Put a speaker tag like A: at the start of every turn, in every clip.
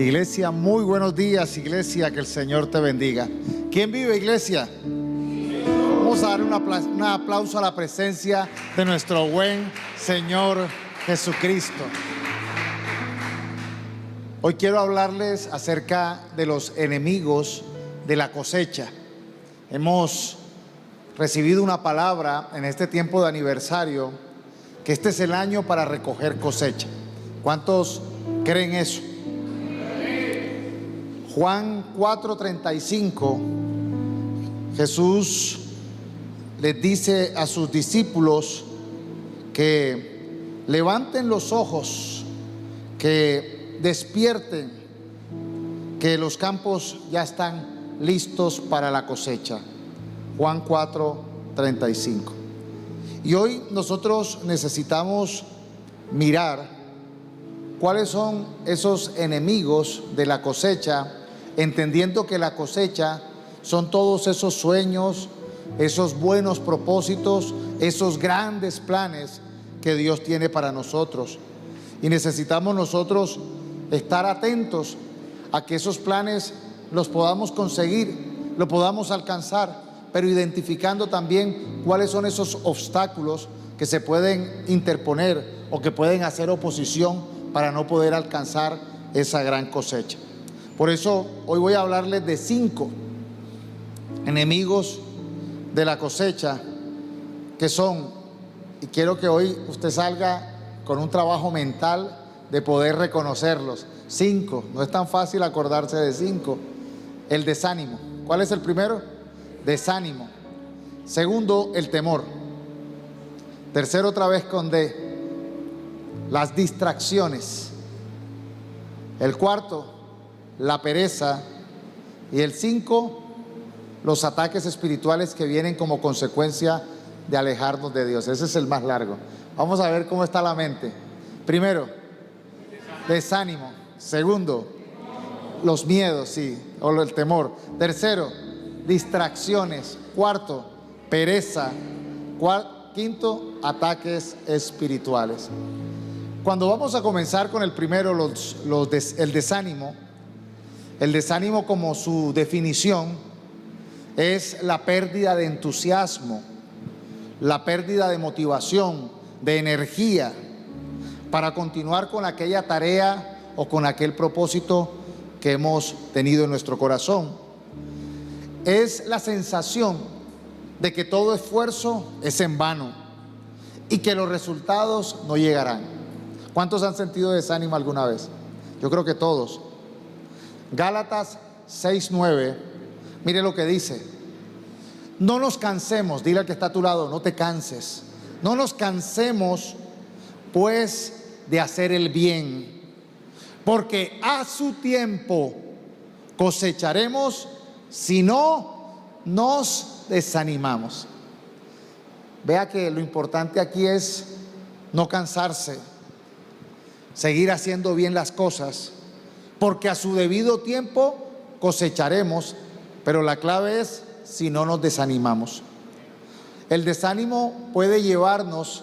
A: Iglesia, muy buenos días, iglesia, que el Señor te bendiga. ¿Quién vive, iglesia? Vamos a dar un aplauso a la presencia de nuestro buen Señor Jesucristo. Hoy quiero hablarles acerca de los enemigos de la cosecha. Hemos recibido una palabra en este tiempo de aniversario, que este es el año para recoger cosecha. ¿Cuántos creen eso? Juan 4:35, Jesús les dice a sus discípulos que levanten los ojos, que despierten, que los campos ya están listos para la cosecha. Juan 4:35. Y hoy nosotros necesitamos mirar cuáles son esos enemigos de la cosecha, entendiendo que la cosecha son todos esos sueños, esos buenos propósitos, esos grandes planes que Dios tiene para nosotros. Y necesitamos nosotros estar atentos a que esos planes los podamos conseguir, los podamos alcanzar, pero identificando también cuáles son esos obstáculos que se pueden interponer o que pueden hacer oposición para no poder alcanzar esa gran cosecha. Por eso hoy voy a hablarles de 5 enemigos de la cosecha que son, y quiero que hoy usted salga con un trabajo mental de poder reconocerlos. 5, no es tan fácil acordarse de 5. El desánimo. ¿Cuál es el primero? Desánimo. Segundo, el temor. Tercero, otra vez con D, las distracciones. El cuarto, la pereza. Y el 5, los ataques espirituales que vienen como consecuencia de alejarnos de Dios. Ese es el más largo. Vamos a ver cómo está la mente. Primero, desánimo. Segundo, los miedos, sí, o el temor. Tercero, distracciones. Cuarto, pereza. Quinto, ataques espirituales. Cuando vamos a comenzar con el primero, el desánimo. El desánimo, como su definición, es la pérdida de entusiasmo, la pérdida de motivación, de energía para continuar con aquella tarea o con aquel propósito que hemos tenido en nuestro corazón. Es la sensación de que todo esfuerzo es en vano y que los resultados no llegarán. ¿Cuántos han sentido desánimo alguna vez? Yo creo que todos. Gálatas 6:9, mire lo que dice: no nos cansemos, dile al que está a tu lado, no te canses, no nos cansemos pues de hacer el bien, porque a su tiempo cosecharemos si no nos desanimamos. Vea que lo importante aquí es no cansarse, seguir haciendo bien las cosas, porque a su debido tiempo cosecharemos, pero la clave es si no nos desanimamos. El desánimo puede llevarnos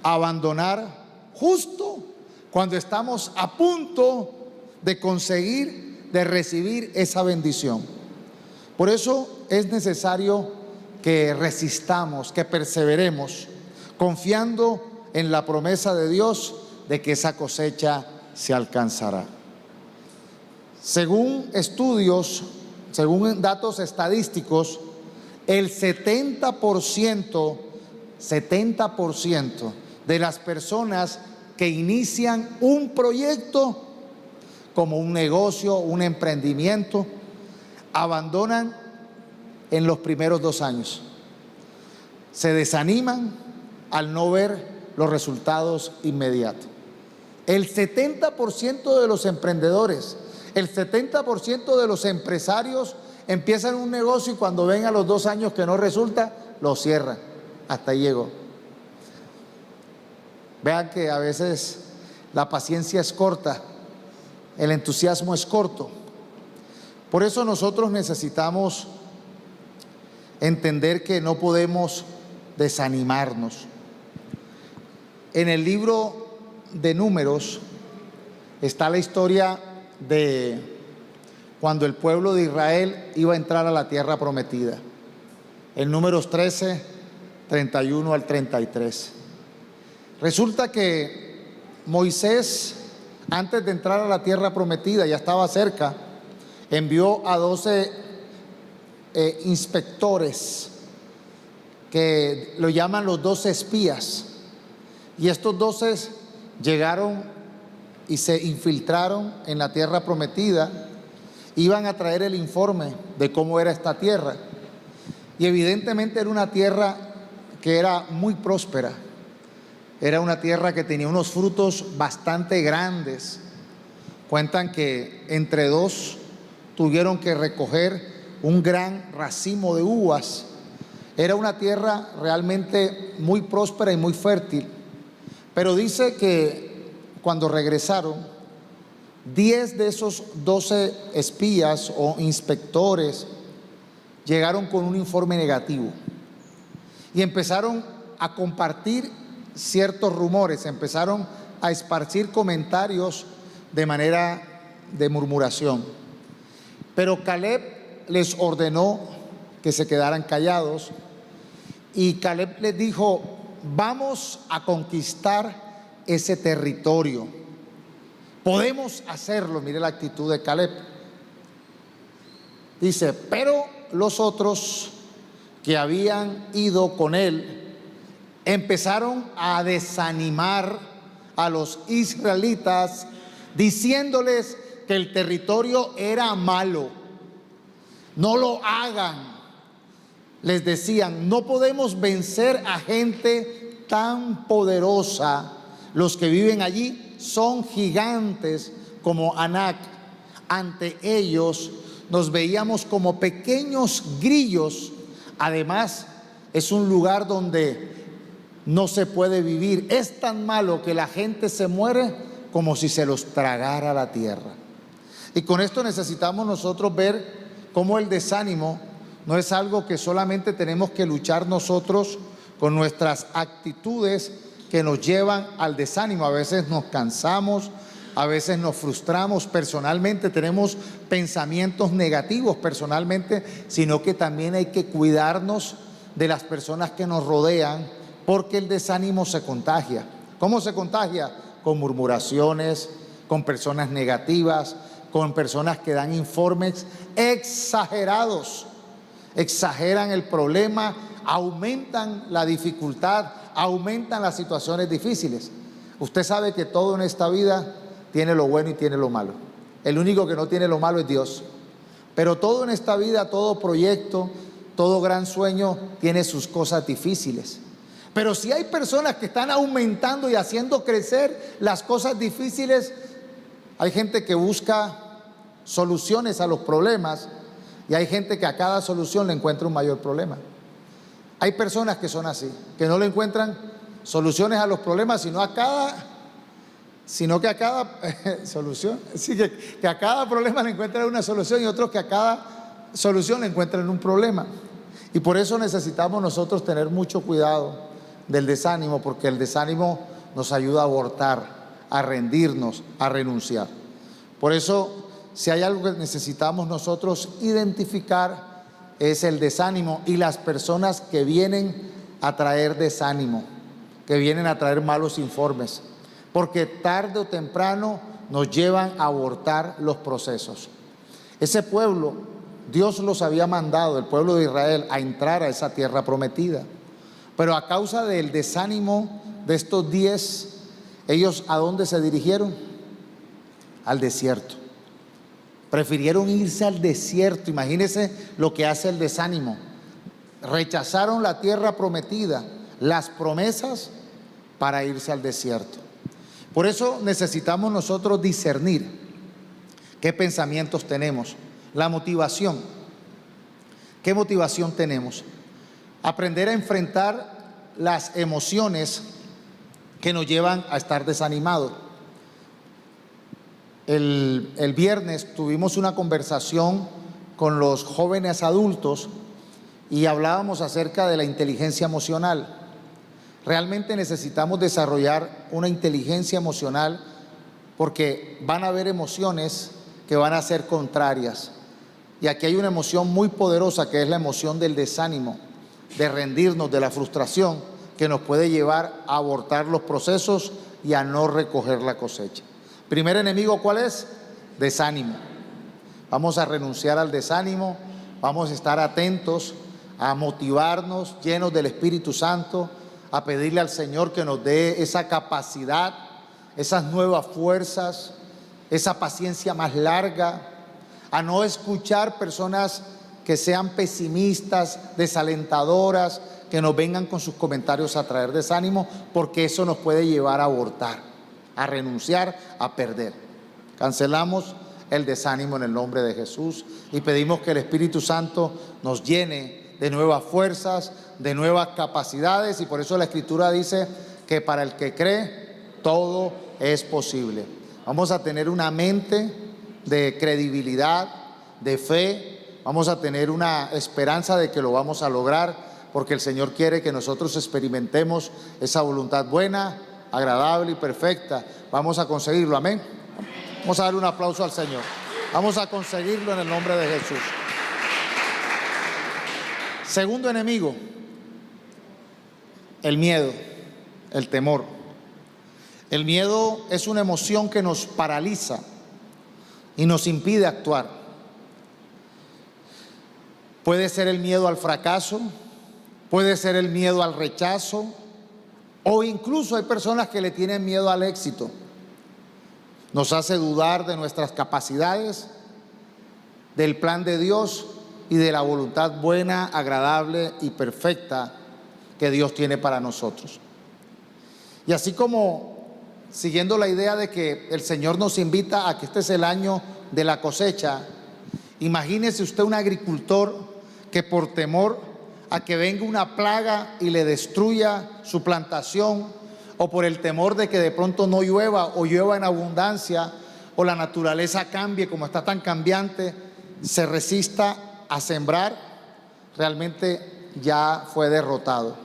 A: a abandonar justo cuando estamos a punto de conseguir, de recibir esa bendición. Por eso es necesario que resistamos, que perseveremos, confiando en la promesa de Dios de que esa cosecha se alcanzará. Según estudios, según datos estadísticos, el 70% de las personas que inician un proyecto como un negocio, un emprendimiento, abandonan en los primeros 2 años. Se desaniman al no ver los resultados inmediatos. El 70% de los emprendedores, el 70% de los empresarios empiezan un negocio y cuando ven a los 2 años que no resulta, lo cierran. Hasta ahí llegó. Vean que a veces la paciencia es corta, el entusiasmo es corto. Por eso nosotros necesitamos entender que no podemos desanimarnos. En el libro de Números está la historia de cuando el pueblo de Israel iba a entrar a la tierra prometida. En Números 13, 31 al 33. Resulta que Moisés, antes de entrar a la tierra prometida, ya estaba cerca, envió a 12 inspectores, que lo llaman los 12 espías. Y estos 12 llegaron y se infiltraron en la tierra prometida. Iban a traer el informe de cómo era esta tierra. Y evidentemente era una tierra que era muy próspera. Era una tierra que tenía unos frutos bastante grandes. Cuentan que entre dos tuvieron que recoger un gran racimo de uvas. Era una tierra realmente muy próspera y muy fértil. Pero dice que cuando regresaron, 10 de esos 12 espías o inspectores llegaron con un informe negativo y empezaron a compartir ciertos rumores, empezaron a esparcir comentarios de manera de murmuración. Pero Caleb les ordenó que se quedaran callados y Caleb les dijo: vamos a conquistar ese territorio, podemos hacerlo. Mire la actitud de Caleb. Dice: pero los otros que habían ido con él empezaron a desanimar a los israelitas, diciéndoles que el territorio era malo. No lo hagan. Les decían: no podemos vencer a gente tan poderosa. Los que viven allí son gigantes como Anac. Ante ellos nos veíamos como pequeños grillos. Además, es un lugar donde no se puede vivir. Es tan malo que la gente se muere como si se los tragara la tierra. Y con esto necesitamos nosotros ver cómo el desánimo no es algo que solamente tenemos que luchar nosotros con nuestras actitudes que nos llevan al desánimo. A veces nos cansamos, a veces nos frustramos personalmente, tenemos pensamientos negativos personalmente, sino que también hay que cuidarnos de las personas que nos rodean, porque el desánimo se contagia. ¿Cómo se contagia? Con murmuraciones, con personas negativas, con personas que dan informes exagerados. Exageran el problema, aumentan la dificultad, aumentan las situaciones difíciles. Usted sabe que todo en esta vida tiene lo bueno y tiene lo malo. El único que no tiene lo malo es Dios. Pero todo en esta vida, todo proyecto, todo gran sueño tiene sus cosas difíciles. Pero si hay personas que están aumentando y haciendo crecer las cosas difíciles, hay gente que busca soluciones a los problemas y hay gente que a cada solución le encuentra un mayor problema. Hay personas que son así, que no le encuentran soluciones a los problemas, sino que a cada solución, sí, que a cada problema le encuentran una solución, y otros que a cada solución le encuentran un problema. Y por eso necesitamos nosotros tener mucho cuidado del desánimo, porque el desánimo nos ayuda a abortar, a rendirnos, a renunciar. Por eso, si hay algo que necesitamos nosotros identificar, es el desánimo y las personas que vienen a traer desánimo, que vienen a traer malos informes, porque tarde o temprano nos llevan a abortar los procesos. Ese pueblo, Dios los había mandado, el pueblo de Israel, a entrar a esa tierra prometida, pero a causa del desánimo de estos 10, ellos ¿a dónde se dirigieron? Al desierto. Prefirieron irse al desierto. Imagínense lo que hace el desánimo. Rechazaron la tierra prometida, las promesas, para irse al desierto. Por eso necesitamos nosotros discernir qué pensamientos tenemos, la motivación. ¿Qué motivación tenemos? Aprender a enfrentar las emociones que nos llevan a estar desanimados. El viernes tuvimos una conversación con los jóvenes adultos y hablábamos acerca de la inteligencia emocional. Realmente necesitamos desarrollar una inteligencia emocional, porque van a haber emociones que van a ser contrarias. Y aquí hay una emoción muy poderosa que es la emoción del desánimo, de rendirnos, de la frustración, que nos puede llevar a abortar los procesos y a no recoger la cosecha. Primer enemigo, ¿cuál es? Desánimo. Vamos a renunciar al desánimo, vamos a estar atentos, a motivarnos, llenos del Espíritu Santo, a pedirle al Señor que nos dé esa capacidad, esas nuevas fuerzas, esa paciencia más larga, a no escuchar personas que sean pesimistas, desalentadoras, que nos vengan con sus comentarios a traer desánimo, porque eso nos puede llevar a abortar, a renunciar, a perder. Cancelamos el desánimo en el nombre de Jesús y pedimos que el Espíritu Santo nos llene de nuevas fuerzas, de nuevas capacidades, y por eso la Escritura dice que para el que cree todo es posible. Vamos a tener una mente de credibilidad, de fe, vamos a tener una esperanza de que lo vamos a lograr, porque el Señor quiere que nosotros experimentemos esa voluntad buena, agradable y perfecta. Vamos a conseguirlo, amén. Vamos a dar un aplauso al Señor. Vamos a conseguirlo en el nombre de Jesús. Segundo enemigo, el miedo, el temor. El miedo es una emoción que nos paraliza y nos impide actuar. Puede ser el miedo al fracaso, puede ser el miedo al rechazo, o incluso hay personas que le tienen miedo al éxito. Nos hace dudar de nuestras capacidades, del plan de Dios y de la voluntad buena, agradable y perfecta que Dios tiene para nosotros. Y así como, siguiendo la idea de que el Señor nos invita a que este es el año de la cosecha, imagínese usted un agricultor que por temor a que venga una plaga y le destruya su plantación, o por el temor de que de pronto no llueva o llueva en abundancia, o la naturaleza cambie como está tan cambiante, se resista a sembrar, realmente ya fue derrotado.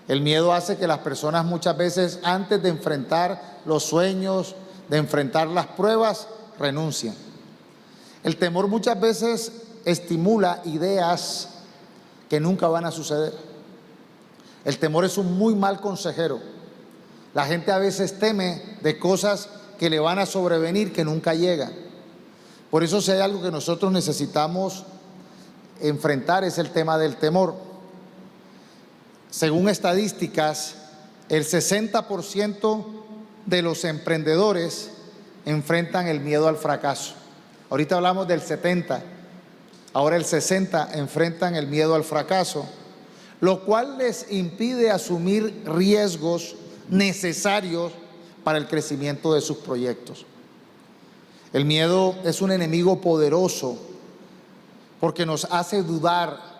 A: El miedo hace que las personas muchas veces, antes de enfrentar los sueños, de enfrentar las pruebas, renuncien. El temor muchas veces estimula ideas que nunca van a suceder. El temor es un muy mal consejero. La gente a veces teme de cosas que le van a sobrevenir, que nunca llegan. Por eso, si hay algo que nosotros necesitamos enfrentar, es el tema del temor. Según estadísticas, el 60% de los emprendedores enfrentan el miedo al fracaso. Ahorita hablamos del 70%, ahora el 60% enfrentan el miedo al fracaso, lo cual les impide asumir riesgos necesarios para el crecimiento de sus proyectos. El miedo es un enemigo poderoso porque nos hace dudar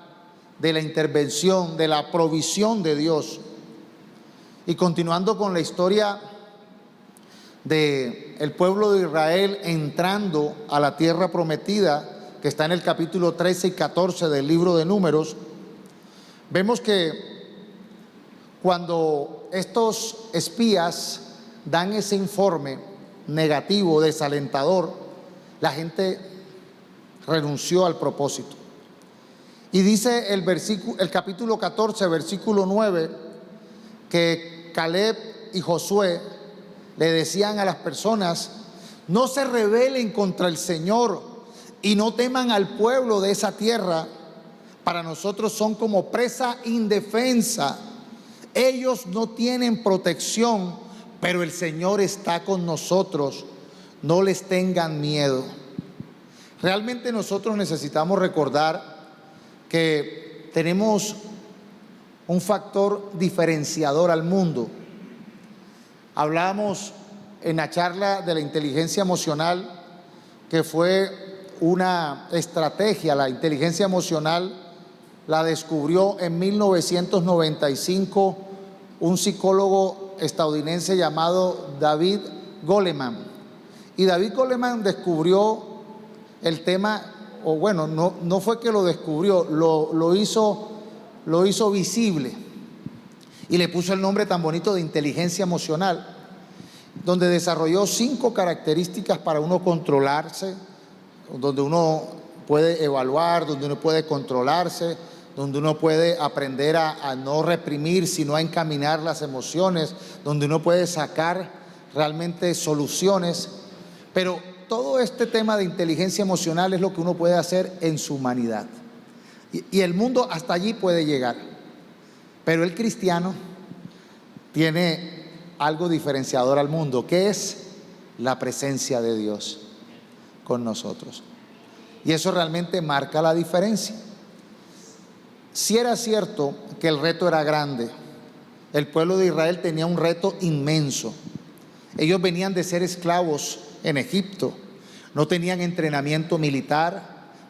A: de la intervención, de la provisión de Dios. Y continuando con la historia del pueblo de Israel entrando a la tierra prometida, que está en el capítulo 13 y 14 del libro de Números, vemos que cuando estos espías dan ese informe negativo, desalentador, la gente renunció al propósito. Y dice el capítulo 14, versículo 9, que Caleb y Josué le decían a las personas: no se rebelen contra el Señor y no teman al pueblo de esa tierra. Para nosotros son como presa indefensa. Ellos no tienen protección, pero el Señor está con nosotros. No les tengan miedo. Realmente nosotros necesitamos recordar que tenemos un factor diferenciador al mundo. Hablábamos en la charla de la inteligencia emocional, que fue una estrategia. La inteligencia emocional la descubrió en 1995 un psicólogo estadounidense llamado David Goleman. Y David Goleman descubrió el tema, o bueno, no fue que lo descubrió, lo hizo visible y le puso el nombre tan bonito de inteligencia emocional, donde desarrolló 5 características para uno controlarse, donde uno puede evaluar, donde uno puede controlarse, donde uno puede aprender a no reprimir, sino a encaminar las emociones, donde uno puede sacar realmente soluciones. Pero todo este tema de inteligencia emocional es lo que uno puede hacer en su humanidad. Y el mundo hasta allí puede llegar. Pero el cristiano tiene algo diferenciador al mundo, que es la presencia de Dios con nosotros. Y eso realmente marca la diferencia. Si era cierto que el reto era grande, el pueblo de Israel tenía un reto inmenso. Ellos venían de ser esclavos en Egipto, no tenían entrenamiento militar,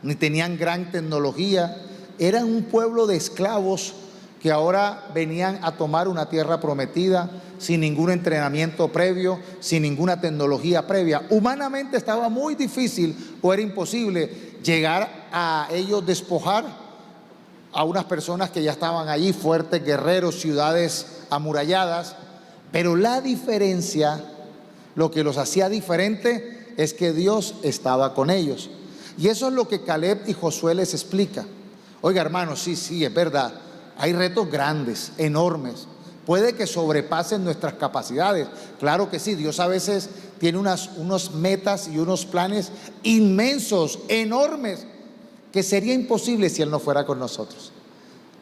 A: ni tenían gran tecnología, eran un pueblo de esclavos que ahora venían a tomar una tierra prometida sin ningún entrenamiento previo, sin ninguna tecnología previa. Humanamente estaba muy difícil o era imposible llegar a ellos despojar a unas personas que ya estaban allí, fuertes guerreros, ciudades amuralladas. Pero la diferencia, lo que los hacía diferente, es que Dios estaba con ellos. Y eso es lo que Caleb y Josué les explica. Oiga, hermanos, sí, es verdad. Hay retos grandes, enormes. Puede que sobrepasen nuestras capacidades. Claro que sí, Dios a veces tiene unos metas y unos planes inmensos, enormes, que sería imposible si Él no fuera con nosotros.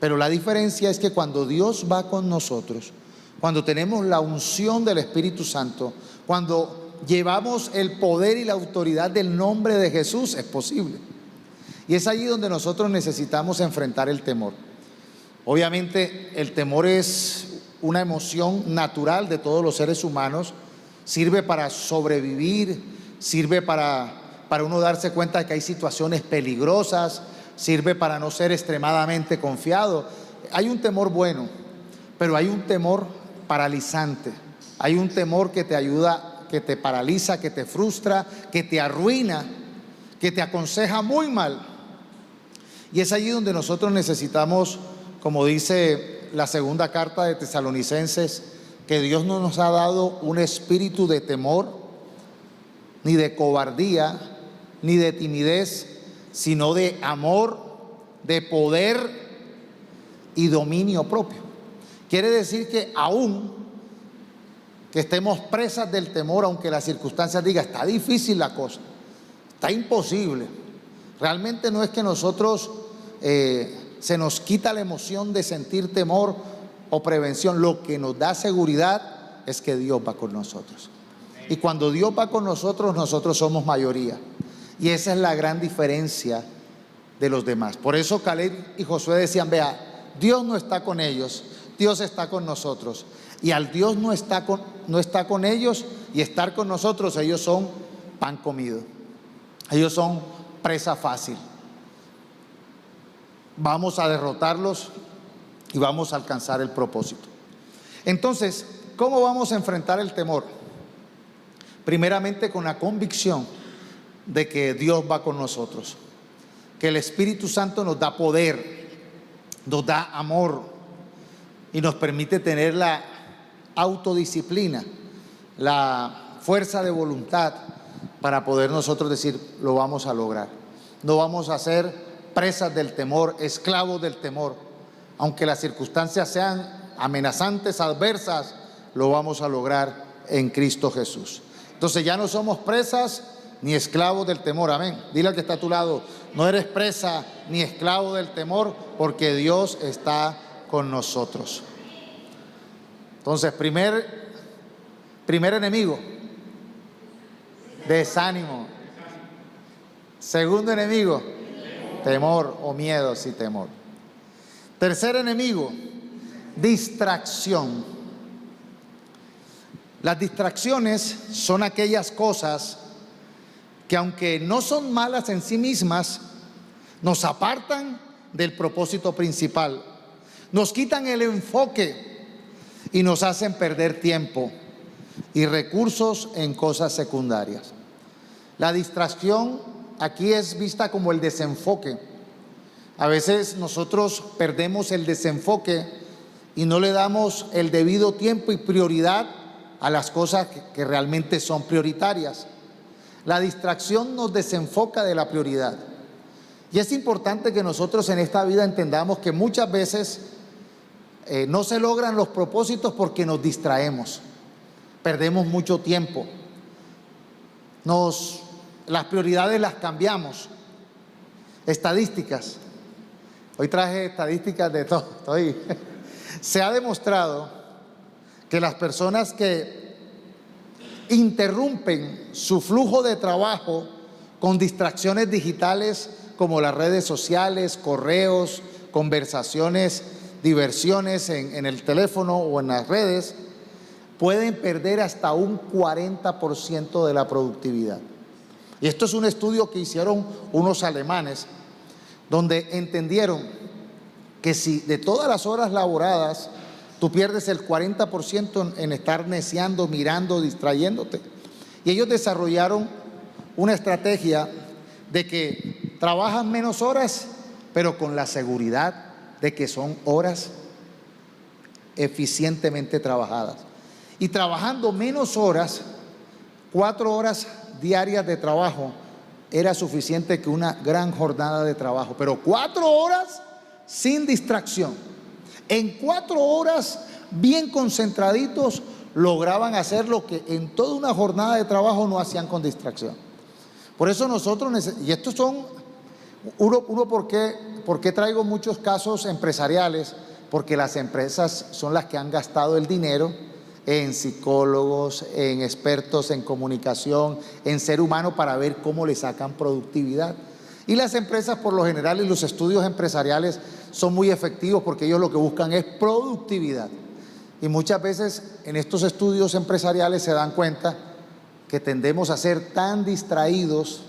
A: Pero la diferencia es que cuando Dios va con nosotros, cuando tenemos la unción del Espíritu Santo, cuando llevamos el poder y la autoridad del nombre de Jesús, es posible. Y es allí donde nosotros necesitamos enfrentar el temor. Obviamente el temor es una emoción natural de todos los seres humanos, sirve para sobrevivir, sirve para uno darse cuenta de que hay situaciones peligrosas, sirve para no ser extremadamente confiado. Hay un temor bueno, pero hay un temor paralizante, hay un temor que te ayuda, que te paraliza, que te frustra, que te arruina, que te aconseja muy mal. Y es allí donde nosotros necesitamos, como dice la segunda carta de Tesalonicenses, que Dios no nos ha dado un espíritu de temor, ni de cobardía, ni de timidez, sino de amor, de poder y dominio propio. Quiere decir que aún que estemos presas del temor, aunque las circunstancias digan, está difícil la cosa, está imposible. Realmente no es que nosotros se nos quita la emoción de sentir temor o prevención. Lo que nos da seguridad es que Dios va con nosotros. Y cuando Dios va con nosotros, nosotros somos mayoría. Y esa es la gran diferencia de los demás. Por eso Caleb y Josué decían, vea, Dios no está con ellos, Dios está con nosotros. Y al Dios no está con ellos y estar con nosotros, ellos son pan comido. Ellos son presa fácil. Vamos a derrotarlos y vamos a alcanzar el propósito. Entonces, ¿cómo vamos a enfrentar el temor? Primeramente con la convicción de que Dios va con nosotros, que el Espíritu Santo nos da poder, nos da amor y nos permite tener la autodisciplina, la fuerza de voluntad para poder nosotros decir, lo vamos a lograr. No vamos a ser presas del temor, esclavos del temor. Aunque las circunstancias sean amenazantes, adversas, lo vamos a lograr en Cristo Jesús. Entonces ya no somos presas ni esclavos del temor, amén. Dile al que está a tu lado, no eres presa ni esclavo del temor, porque Dios está con nosotros. Entonces, primer enemigo, desánimo. Segundo enemigo, temor o miedo, sí, temor. Tercer enemigo, distracción. Las distracciones son aquellas cosas que, aunque no son malas en sí mismas, nos apartan del propósito principal, nos quitan el enfoque y nos hacen perder tiempo y recursos en cosas secundarias. La distracción aquí es vista como el desenfoque. A veces nosotros perdemos el desenfoque y no le damos el debido tiempo y prioridad a las cosas que realmente son prioritarias. La distracción nos desenfoca de la prioridad. Y es importante que nosotros en esta vida entendamos que muchas veces no se logran los propósitos porque nos distraemos, perdemos mucho tiempo, las prioridades las cambiamos. Estadísticas, hoy traje estadísticas de todo. Se ha demostrado que las personas que interrumpen su flujo de trabajo con distracciones digitales como las redes sociales, correos, conversaciones, diversiones en el teléfono o en las redes, pueden perder hasta un 40% de la productividad. Y esto es un estudio que hicieron unos alemanes, donde entendieron que si de todas las horas laboradas tú pierdes el 40% en estar neciando, mirando, distrayéndote. Y ellos desarrollaron una estrategia de que trabajan menos horas, pero con la seguridad de que son horas eficientemente trabajadas. Y trabajando menos horas, 4 horas diarias de trabajo, era suficiente que una gran jornada de trabajo, pero 4 horas sin distracción. En 4 horas, bien concentraditos, lograban hacer lo que en toda una jornada de trabajo no hacían con distracción. Por eso nosotros, y estos son, ¿por qué traigo muchos casos empresariales? Porque las empresas son las que han gastado el dinero en psicólogos, en expertos en comunicación, en ser humano para ver cómo le sacan productividad. Y las empresas por lo general y los estudios empresariales son muy efectivos porque ellos lo que buscan es productividad. Y muchas veces en estos estudios empresariales se dan cuenta que tendemos a ser tan distraídos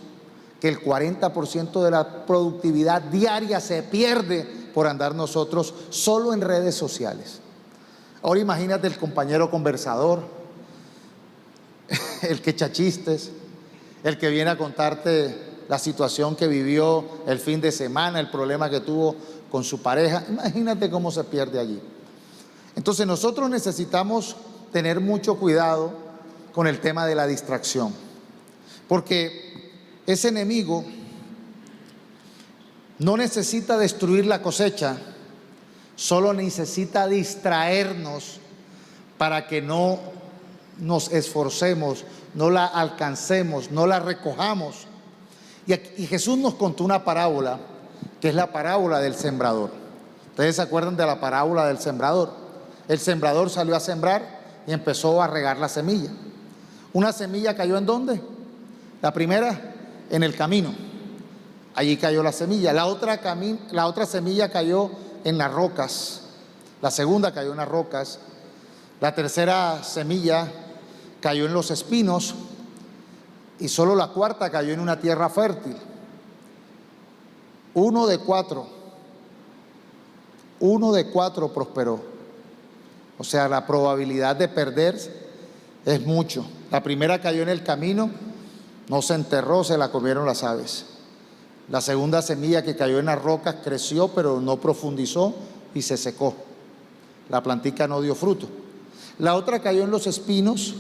A: que el 40% de la productividad diaria se pierde por andar nosotros solo en redes sociales. Ahora imagínate el compañero conversador, el que echa chistes, el que viene a contarte la situación que vivió el fin de semana, el problema que tuvo con su pareja. Imagínate cómo se pierde allí. Entonces nosotros necesitamos tener mucho cuidado con el tema de la distracción, porque ese enemigo no necesita destruir la cosecha, solo necesita distraernos para que no nos esforcemos, no la alcancemos, no la recojamos. Y Jesús nos contó una parábola, que es la parábola del sembrador. ¿Ustedes se acuerdan de la parábola del sembrador? El sembrador salió a sembrar y empezó a regar la semilla. Una semilla cayó ¿en dónde? La primera, en el camino. Allí cayó la semilla. La otra semilla cayó en las rocas. La segunda cayó en las rocas. La tercera semilla cayó en los espinos. Y solo la cuarta cayó en una tierra fértil. 1 de 4. 1 de 4 prosperó. O sea, la probabilidad de perder es mucho. La primera cayó en el camino, no se enterró, se la comieron las aves. La segunda semilla que cayó en las rocas creció, pero no profundizó y se secó. La plantica no dio fruto. La otra cayó en los espinos,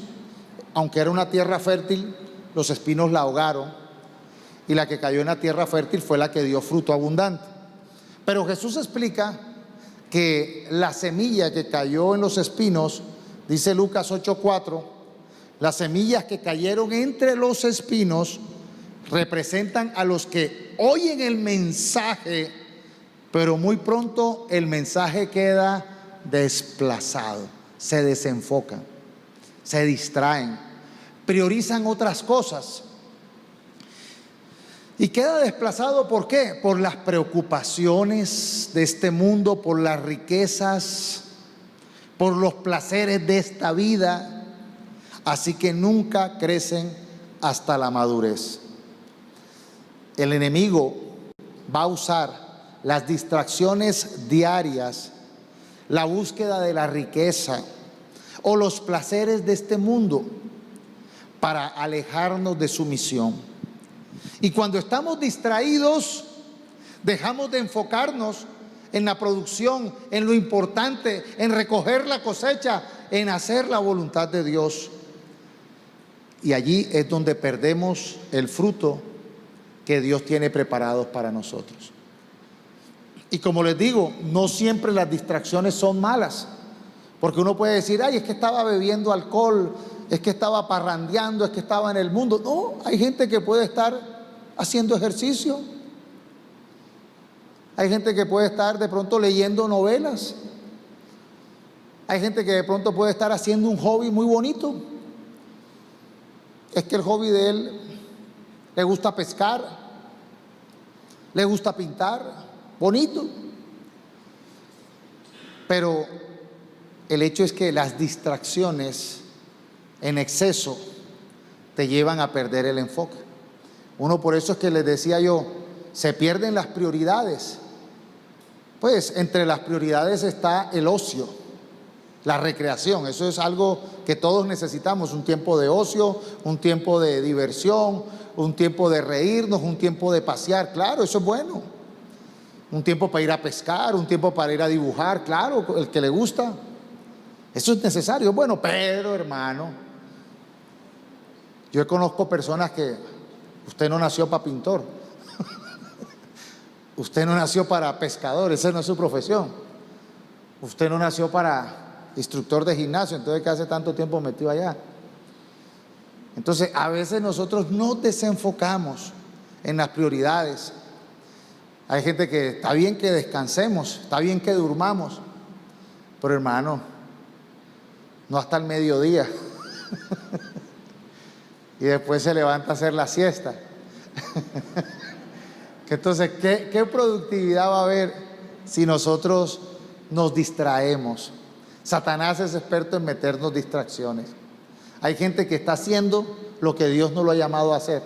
A: aunque era una tierra fértil, los espinos la ahogaron. Y la que cayó en la tierra fértil fue la que dio fruto abundante. Pero Jesús explica que la semilla que cayó en los espinos, dice Lucas 8:4, las semillas que cayeron entre los espinos representan a los que oyen el mensaje, pero muy pronto el mensaje queda desplazado, se desenfocan, se distraen, priorizan otras cosas. Y queda desplazado, ¿por qué? Por las preocupaciones de este mundo, por las riquezas, por los placeres de esta vida. Así que nunca crecen hasta la madurez. El enemigo va a usar las distracciones diarias, la búsqueda de la riqueza o los placeres de este mundo para alejarnos de su misión. Y cuando estamos distraídos, dejamos de enfocarnos en la producción, en lo importante, en recoger la cosecha, en hacer la voluntad de Dios. Y allí es donde perdemos el fruto que Dios tiene preparados para nosotros. Y como les digo, no siempre las distracciones son malas, porque uno puede decir, ay, es que estaba bebiendo alcohol, es que estaba parrandeando, es que estaba en el mundo. No, hay gente que puede estar haciendo ejercicio, hay gente que puede estar de pronto leyendo novelas, hay gente que de pronto puede estar haciendo un hobby muy bonito. Es que el hobby de él le gusta pescar, le gusta pintar, bonito. Pero el hecho es que las distracciones en exceso te llevan a perder el enfoque. Uno, por eso es que les decía yo, se pierden las prioridades. Pues entre las prioridades está el ocio, la recreación. Eso es algo que todos necesitamos, un tiempo de ocio, un tiempo de diversión, un tiempo de reírnos, un tiempo de pasear. Claro, eso es bueno. Un tiempo para ir a pescar, un tiempo para ir a dibujar, claro, el que le gusta. Eso es necesario. Bueno, pero hermano, yo conozco personas que usted no nació para pintor, usted no nació para pescador, esa no es su profesión. Usted no nació para instructor de gimnasio, entonces ¿qué hace tanto tiempo metido allá? Entonces a veces nosotros nos desenfocamos en las prioridades. Hay gente que está bien que descansemos, está bien que durmamos, pero hermano, no hasta el mediodía. Y después se levanta a hacer la siesta. Entonces, ¿qué productividad va a haber si nosotros nos distraemos? Satanás es experto en meternos distracciones. Hay gente que está haciendo lo que Dios no lo ha llamado a hacer.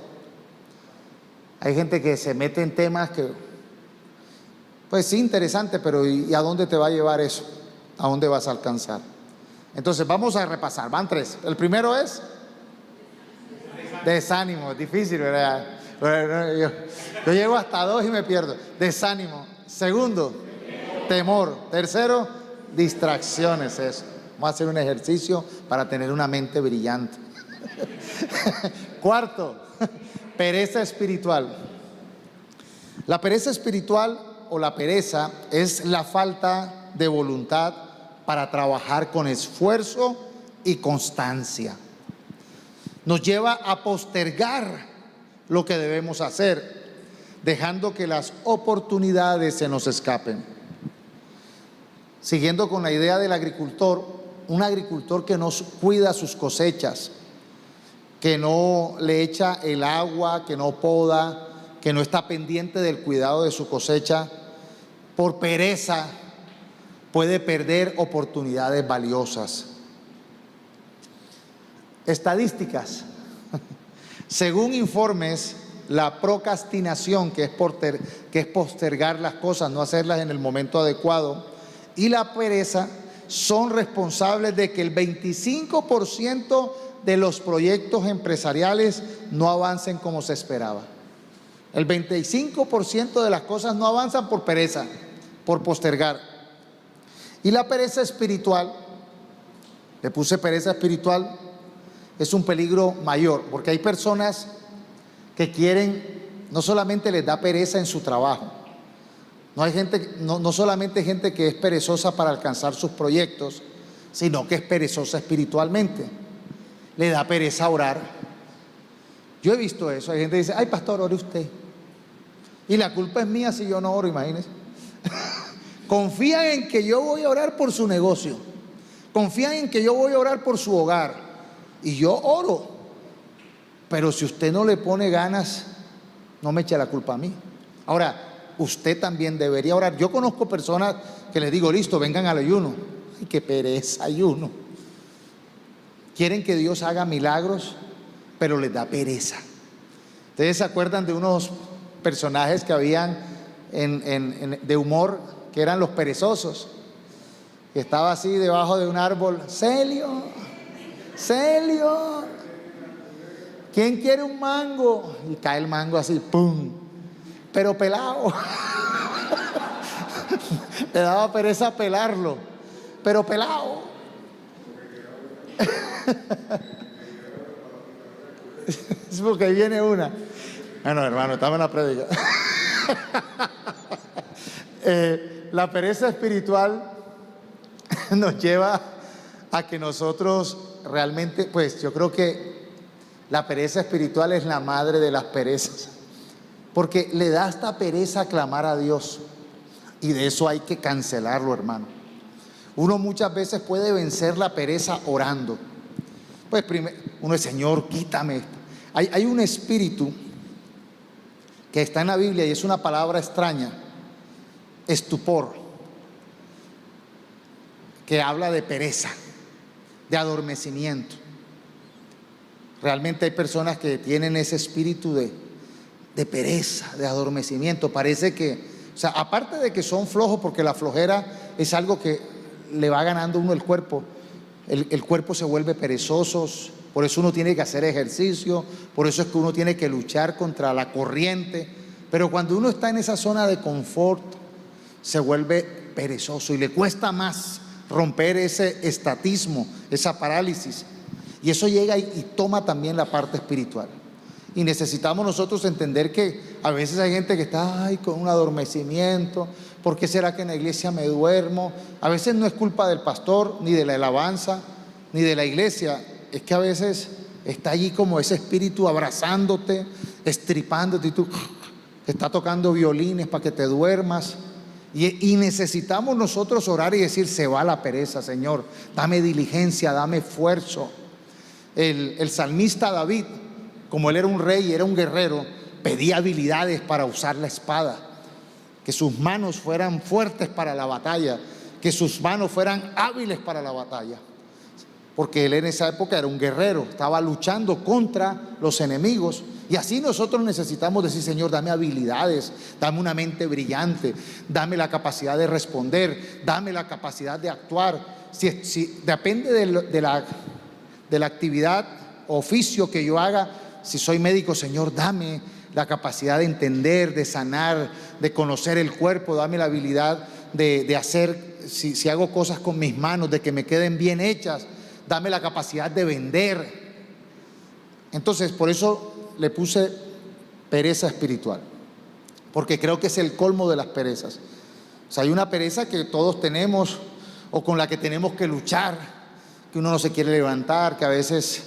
A: Hay gente que se mete en temas que, pues sí, interesante, pero ¿y a dónde te va a llevar eso? ¿A dónde vas a alcanzar? Entonces vamos a repasar, van 3. El primero es desánimo, es difícil, ¿verdad? Yo llego hasta 2 y me pierdo. Desánimo. Segundo, temor. Tercero, distracciones. Eso. Vamos a hacer un ejercicio para tener una mente brillante. Cuarto, pereza espiritual. La pereza espiritual o la pereza es la falta de voluntad para trabajar con esfuerzo y constancia. Nos lleva a postergar lo que debemos hacer, dejando que las oportunidades se nos escapen. Siguiendo con la idea del agricultor, un agricultor que no cuida sus cosechas, que no le echa el agua, que no poda, que no está pendiente del cuidado de su cosecha, por pereza puede perder oportunidades valiosas. Estadísticas. Según informes, la procrastinación, que es postergar las cosas, no hacerlas en el momento adecuado, y la pereza son responsables de que el 25% de los proyectos empresariales no avancen como se esperaba. El 25% de las cosas no avanzan por pereza, por postergar. Y la pereza espiritual, le puse pereza espiritual, es un peligro mayor, porque hay personas que quieren, no solamente les da pereza en su trabajo, no solamente gente que es perezosa para alcanzar sus proyectos, sino que es perezosa espiritualmente. Le da pereza orar. Yo he visto eso, hay gente que dice, ay pastor, ore usted. Y la culpa es mía si yo no oro, imagínense. Confían en que yo voy a orar por su negocio, confían en que yo voy a orar por su hogar, y yo oro. Pero si usted no le pone ganas, no me eche la culpa a mí. Ahora, usted también debería orar. Yo conozco personas que les digo, listo, vengan al ayuno. Ay, qué pereza ayuno. Quieren que Dios haga milagros, pero les da pereza. ¿Ustedes se acuerdan de unos personajes que habían de humor, que eran los perezosos? Que estaba así debajo de un árbol. Celio, Celio, ¿quién quiere un mango? Y cae el mango así, ¡pum! Pero pelado. Le daba pereza pelarlo, pero pelado. Es porque ahí viene una. Bueno, hermano, estamos en la prédica. La pereza espiritual nos lleva a que nosotros realmente, pues yo creo que la pereza espiritual es la madre de las perezas, porque le da hasta pereza clamar a Dios, y de eso hay que cancelarlo, hermano. Uno muchas veces puede vencer la pereza orando. Pues primero, uno dice, Señor, quítame esto. Hay un espíritu que está en la Biblia y es una palabra extraña, estupor, que habla de pereza, de adormecimiento. Realmente hay personas que tienen ese espíritu de pereza, de adormecimiento. Parece que, o sea, aparte de que son flojos, porque la flojera es algo que le va ganando uno el cuerpo. El cuerpo se vuelve perezoso, por eso uno tiene que hacer ejercicio, por eso es que uno tiene que luchar contra la corriente. Pero cuando uno está en esa zona de confort, se vuelve perezoso y le cuesta más romper ese estatismo, esa parálisis. Y eso llega y toma también la parte espiritual. Y necesitamos nosotros entender que a veces hay gente que está con un adormecimiento. ¿Por qué será que en la iglesia me duermo? A veces no es culpa del pastor, ni de la alabanza, ni de la iglesia. Es que a veces está allí como ese espíritu abrazándote, estripándote, y tú te está tocando violines para que te duermas. Y necesitamos nosotros orar y decir, se va la pereza, Señor. Dame diligencia, dame esfuerzo. El salmista David, como él era un rey, era un guerrero, pedía habilidades para usar la espada, que sus manos fueran fuertes para la batalla, que sus manos fueran hábiles para la batalla, porque él en esa época era un guerrero, estaba luchando contra los enemigos. Y así nosotros necesitamos decir, Señor, dame habilidades, dame una mente brillante, dame la capacidad de responder, dame la capacidad de actuar. Si depende de la actividad o oficio que yo haga. Si soy médico, Señor, dame la capacidad de entender, de sanar, de conocer el cuerpo. Dame la habilidad de hacer, si hago cosas con mis manos, de que me queden bien hechas. Dame la capacidad de vender. Entonces, por eso le puse pereza espiritual, porque creo que es el colmo de las perezas. O sea, hay una pereza que todos tenemos, o con la que tenemos que luchar, que uno no se quiere levantar, que a veces...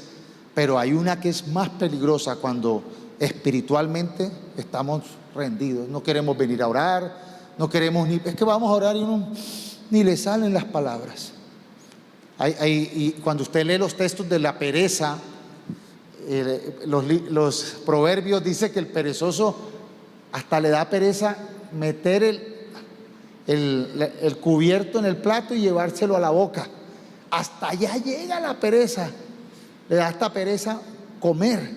A: Pero hay una que es más peligrosa cuando espiritualmente estamos rendidos. No queremos venir a orar, no queremos ni... Es que vamos a orar y uno ni le salen las palabras. Y cuando usted lee los textos de la pereza, los proverbios dice que el perezoso hasta le da pereza meter el cubierto en el plato y llevárselo a la boca. Hasta allá llega la pereza. Le da hasta pereza comer.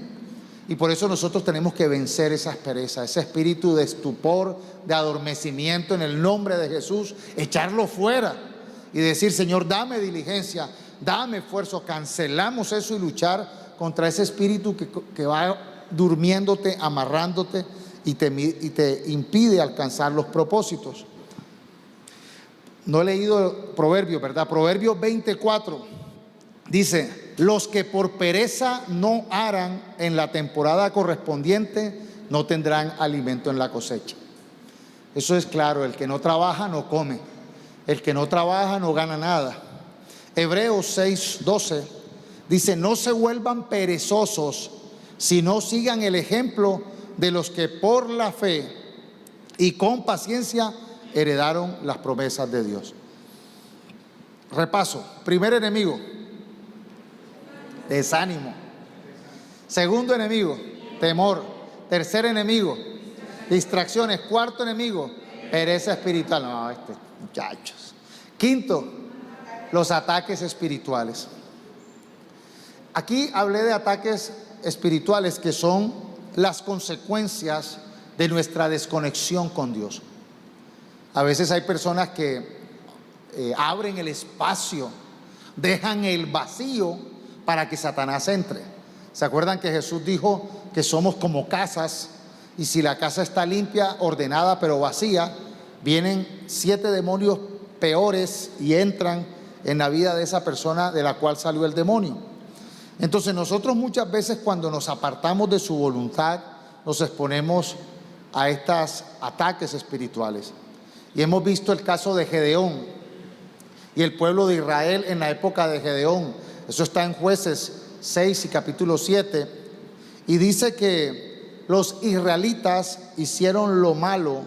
A: Y por eso nosotros tenemos que vencer esas perezas, ese espíritu de estupor, de adormecimiento, en el nombre de Jesús, echarlo fuera y decir, Señor, dame diligencia, dame esfuerzo. Cancelamos eso y luchar contra ese espíritu que va durmiéndote, amarrándote y te impide alcanzar los propósitos. No he leído Proverbios, ¿verdad? Proverbios 24 dice: los que por pereza no aran en la temporada correspondiente no tendrán alimento en la cosecha. Eso es claro, el que no trabaja no come, el que no trabaja no gana nada. Hebreos 6:12 dice: no se vuelvan perezosos, sino sigan el ejemplo de los que por la fe y con paciencia heredaron las promesas de Dios. Repaso: primer enemigo, desánimo. Segundo enemigo, temor. Tercer enemigo, distracciones. Cuarto enemigo, pereza espiritual. No, muchachos. Quinto, los ataques espirituales. Aquí hablé de ataques espirituales que son las consecuencias de nuestra desconexión con Dios. A veces hay personas que abren el espacio, dejan el vacío para que Satanás entre. ¿Se acuerdan que Jesús dijo que somos como casas? Y si la casa está limpia, ordenada, pero vacía, vienen 7 demonios peores y entran en la vida de esa persona de la cual salió el demonio. Entonces nosotros muchas veces cuando nos apartamos de su voluntad, nos exponemos a estos ataques espirituales. Y hemos visto el caso de Gedeón y el pueblo de Israel en la época de Gedeón. Eso está en Jueces 6 y capítulo 7. Y dice que los israelitas hicieron lo malo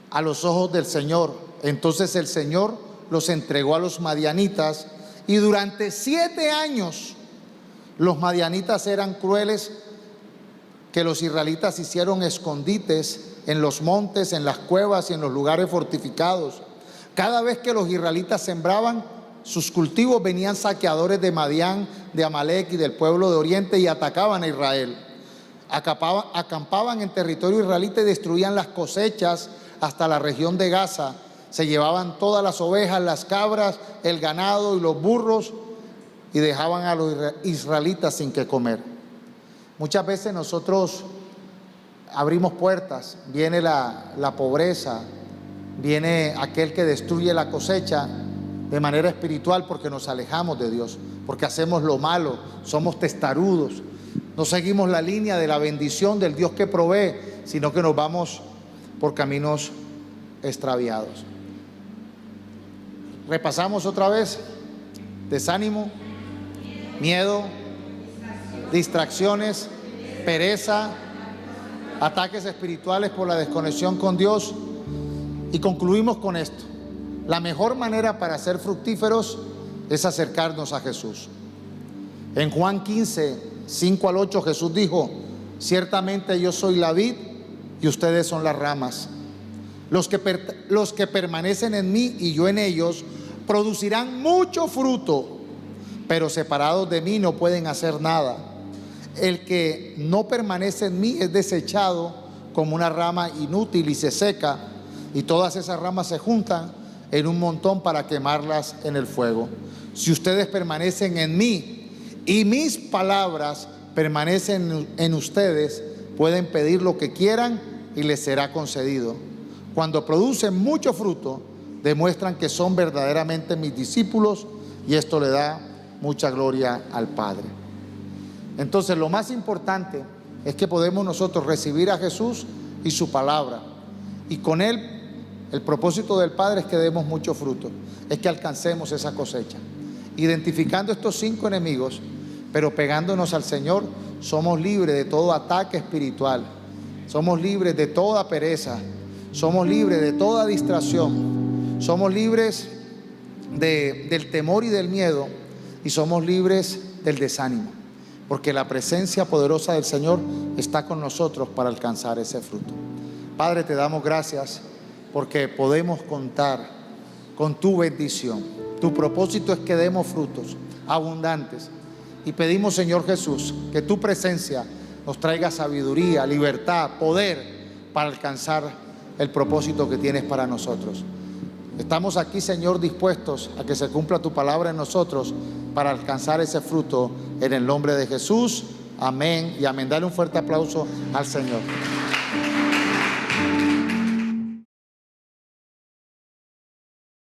A: a los ojos del Señor. Entonces el Señor los entregó a los madianitas y durante 7 años los madianitas eran crueles, que los israelitas hicieron escondites en los montes, en las cuevas y en los lugares fortificados. Cada vez que los israelitas sembraban sus cultivos, venían saqueadores de Madián, de Amalek y del pueblo de Oriente y atacaban a Israel. Acampaban en territorio israelita y destruían las cosechas hasta la región de Gaza. Se llevaban todas las ovejas, las cabras, el ganado y los burros y dejaban a los israelitas sin qué comer. Muchas veces nosotros abrimos puertas, viene la pobreza, viene aquel que destruye la cosecha de manera espiritual porque nos alejamos de Dios, porque hacemos lo malo, somos testarudos, no seguimos la línea de la bendición del Dios que provee, sino que nos vamos por caminos extraviados. Repasamos otra vez: desánimo, miedo, distracciones, pereza, ataques espirituales por la desconexión con Dios. Y concluimos con esto: la mejor manera para ser fructíferos es acercarnos a Jesús. En Juan 15, 5 al 8, Jesús dijo: ciertamente yo soy la vid y ustedes son las ramas. Los que permanecen en mí y yo en ellos producirán mucho fruto, pero separados de mí no pueden hacer nada. El que no permanece en mí es desechado como una rama inútil y se seca, y todas esas ramas se juntan en un montón para quemarlas en el fuego. Si ustedes permanecen en mí y mis palabras permanecen en ustedes, pueden pedir lo que quieran y les será concedido. Cuando producen mucho fruto, demuestran que son verdaderamente mis discípulos, y esto le da mucha gloria al Padre. Entonces, lo más importante es que podemos nosotros recibir a Jesús y su palabra, y con él el propósito del Padre es que demos mucho fruto, es que alcancemos esa cosecha. Identificando estos 5 enemigos, pero pegándonos al Señor, somos libres de todo ataque espiritual, somos libres de toda pereza, somos libres de toda distracción, somos libres del temor y del miedo, y somos libres del desánimo, porque la presencia poderosa del Señor está con nosotros para alcanzar ese fruto. Padre, te damos gracias porque podemos contar con tu bendición. Tu propósito es que demos frutos abundantes, y pedimos, Señor Jesús, que tu presencia nos traiga sabiduría, libertad, poder para alcanzar el propósito que tienes para nosotros. Estamos aquí, Señor, dispuestos a que se cumpla tu palabra en nosotros para alcanzar ese fruto, en el nombre de Jesús. Amén y amén. Dale un fuerte aplauso al Señor.